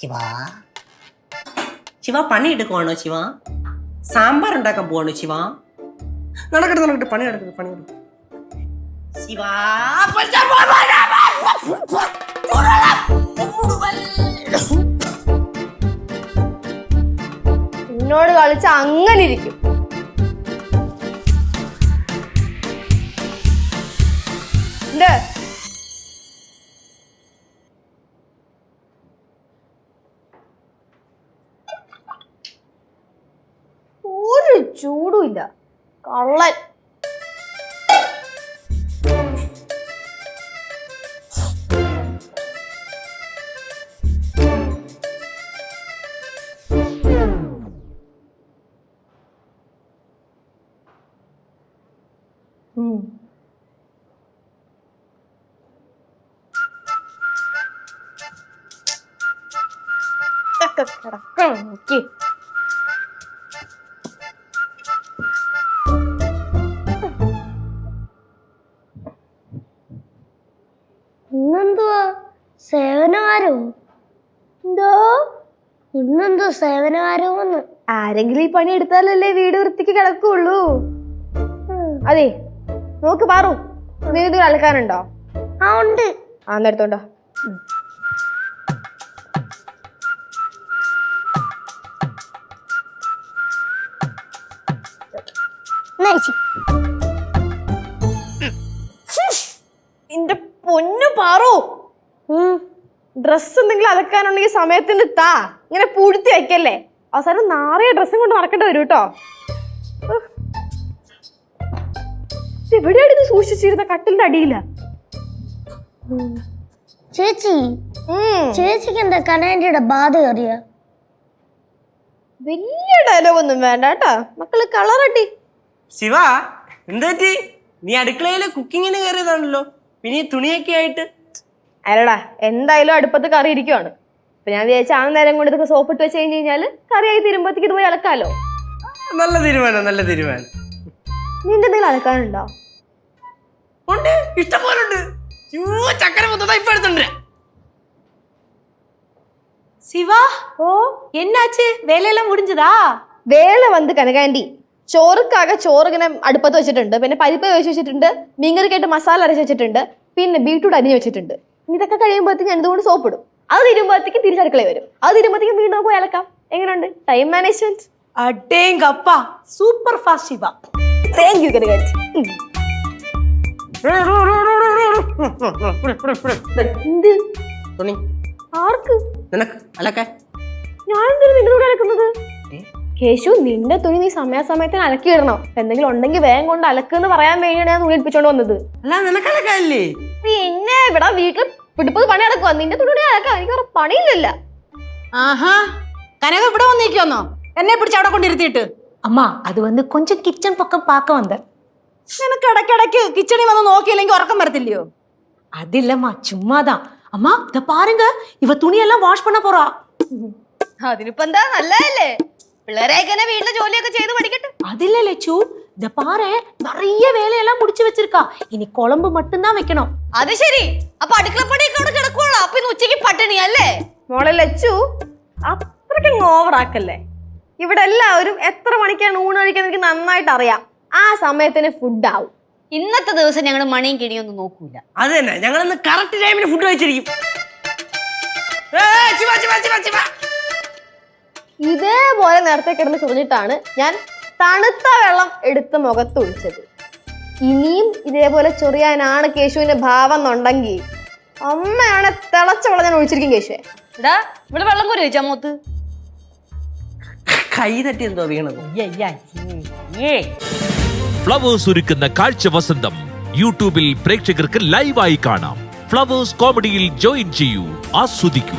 ശിവാ ശിവ പണി എടുക്കുവാണോ ശിവ? സാമ്പാർ ഉണ്ടാക്കാൻ പോവാണോ ശിവ? നടക്കട്ടെ പണി എടുക്കും ശിവാ. എന്നോട് കളിച്ച അങ്ങനെ ഇരിക്കും. ഒരു ചൂടും ഇല്ല, കള്ളൻ. കിടക്കണം നോക്കി. ഇന്നെന്തുവാ സേവനവാരോ? എന്തോ ഇന്നെന്തോ സേവനവാരോന്ന്? ആരെങ്കിലും ഈ പണി എടുത്താലല്ലേ വീട് വൃത്തിക്ക് കിടക്കുള്ളൂ. അതെ നോക്ക് പാറു, നീ അലക്കാനുണ്ടോ? ആ ഉണ്ട്. ആ നേരത്തോണ്ടോ. എന്റെ പൊന്നു പാറു, ഡ്രസ് എന്തെങ്കിലും അലക്കാനുണ്ടെങ്കിൽ സമയത്തിന് താ. ഇങ്ങനെ പൂഴ്ത്തി വയ്ക്കല്ലേ, അവസാനം നാറിയ ഡ്രസ്സും കൊണ്ട് നടക്കേണ്ടി വരും കേട്ടോ. എവിടെയാണ് ഇത് സൂക്ഷിച്ചിരുന്ന? കട്ടിലിന്റെ അടിയില. ചേച്ചിക്ക് എന്താ കനാൻഡിയുടെ ബാധ കയറിയ? വലിയ ഡയലോഗ് ഒന്നും വേണ്ട കേട്ടാ, മക്കള് കളറട്ടി. ശിവ എന്താ നീ അടുക്കളയില് കുക്കിങ്ങിന് കയറിയതാണല്ലോ, പിന്നെ ഈ തുണിയൊക്കെ ആയിട്ട്? അല്ലടാ, എന്തായാലും അടുപ്പത്ത് കറി ഇരിക്കുവാണ്. അപ്പൊ ഞാൻ വിചാരിച്ച ആ നേരം കൊണ്ട് ഇതൊക്കെ സോപ്പിട്ട് വെച്ച് കഴിഞ്ഞ് കഴിഞ്ഞാല് കറിയായി തീരുമ്പോഴത്തേക്ക് ഇത് പോയി അലക്കാലോ. നല്ല തീരുമാനം. നിന്റെ എന്തെങ്കിലും അലക്കാനുണ്ടോ? ഉണ്ട്, ഇഷ്ടംപോലുണ്ട്. ചക്കര ഇപ്പൊ എടുത്തുണ്ട്. சிவா, ஓ என்னாச்சு? வேலையெல்லாம் முடிஞ்சதா? വേല വന്ന് കനകാൻഡി ചോറുക്കാകെ ചോറ് ഇങ്ങനെ അടുപ്പത്ത് വെച്ചിട്ടുണ്ട്, പിന്നെ പരിപ്പ് വെച്ച് വെച്ചിട്ടുണ്ട്, മീൻകറിക്കായിട്ട് മസാല അരച്ച് വെച്ചിട്ടുണ്ട്, പിന്നെ ബീട്രൂട്ട് അരിഞ്ഞ് വെച്ചിട്ടുണ്ട്. ഇതൊക്കെ കഴിയുമ്പോഴത്തേക്ക് എന്തുകൊണ്ട് സോപ്പിടും. അത് തീരുമ്പോഴത്തേക്ക് തിരിച്ചടുക്കള വരും. അത് തീരുമ്പോഴത്തേക്ക് വീണ്ടും പോയി അലക്കാം. എങ്ങനെയുണ്ട് ടൈം മാനേജ്മെന്റ്? அடேங்கப்பா, super fast Siva. Thank you കനകാൻഡി. എന്ത് തുണി ആർക്ക്? നിനക്ക് അലക്കാൻ. ഞാൻ എന്തിനാ നിന്റെ കൂടെ അലക്കുന്നത്? കേശു, നിന്റെ തുണി നീ സമയാസമയത്തിന് അലക്കിയിടണം. എന്തെങ്കിലും ഉണ്ടെങ്കിൽ വേഗം കൊണ്ട് അലക്കെന്ന് പറയാൻ വേണ്ടിയാണ് ഞാൻ തുണി ഏൽപ്പിച്ചോണ്ട് വന്നത്. അല്ല നിനക്ക് അലക്കാല്ലേ? പിന്നെ ഇവിടെ വീട്ടിൽ പിടിപ്പത് പണി അടക്കുക. നിന്റെ തുണി അലക്കാം, എനിക്ക് വേറെ പണിയില്ലല്ല. ஆஹா, கனவு இப்படி வந்திருக்கோன்னோ என்னை பிடிச்சி അവിടെ കൊണ്ടിരുത്തിയിട്ട്? அம்மா, அது வந்து கொஞ்சம் கிச்சன் பக்கம் பார்க்க வந்தேன். எனக்கு இடைக்கிடைக்கு கிச்சனை வந்து നോക്കിയില്ലെങ്കിൽ ഉറക്കം വരത്തില്ലയോ? അതില്ലம்மா, சும்மாதான். அம்மா இத பாருங்க, இவ துணியெல்லாம் வாஷ் பண்ண போறா. അതിനിപ്പോ എന്താ, നല്ലതല്ലേ? പിള്ളേരെയൊക്കെ വീട്ടിലെ ജോലിയൊക്കെ ചെയ്ത് പഠിക്കട്ടെ. അതില്ല ലച്ചു, இத பாரு, நிறைய வேலையெல்லாம் முடிச்சு வச்சிருக்கா. இனி குழம்பு மட்டும் தான் வைக்கணும். അത് ശരി. അപ്പൊ അടുക്കളപ്പണിയൊക്കെ അവിടെ കിടക്കുള്ളൂ. അപ്പൊ ഇന്ന് ഉച്ചയ്ക്ക് പട്ടിണി അല്ലേ? മോളെ ലച്ചു, അത്രയ്ക്ക് ഓവറാക്കല്ലേ. ഇവിടെ എല്ലാവരും എത്ര മണിക്കാണ് ഊണ് കഴിക്കാൻ എനിക്ക് നന്നായിട്ട് അറിയാം. ആ സമയത്തിന് ഫുഡ് ആവും. ഇന്നത്തെ ദിവസം ഞങ്ങൾ മണിയും കിണിയൊന്നും നോക്കൂല. അത് തന്നെ, ഞങ്ങൾ ഇന്ന് കറക്റ്റ് ടൈമിന് ഫുഡ് കഴിച്ചിരിക്കും. ഇതേപോലെ നേരത്തെ കിടന്ന് ചൊറിഞ്ഞിട്ടാണ് ഞാൻ തണുത്ത വെള്ളം എടുത്ത് മുഖത്തൊഴിച്ചത്. ഇനിയും ഇതേപോലെ ചൊറിയാനാണ് കേശുവിന്റെ ഭാവം എന്നുണ്ടെങ്കിൽ അമ്മയാണ് തിളച്ച വെള്ളം ഞാൻ ഒഴിച്ചിരിക്കും. കേശുവെ, എടാ, ഇവിടെ വെള്ളം കോരി വെച്ചാ മൂത്ത് കൈ തട്ടി എന്തോ വീണത്. ഫ്ലവേഴ്സ് ഒരുക്കുന്ന കാഴ്ച വസന്തം യൂട്യൂബിൽ പ്രേക്ഷകർക്ക് ലൈവായി കാണാം. ഫ്ലവേഴ്സ് കോമഡിയിൽ ജോയിൻ ചെയ്യൂ, ആസ്വദിക്കൂ.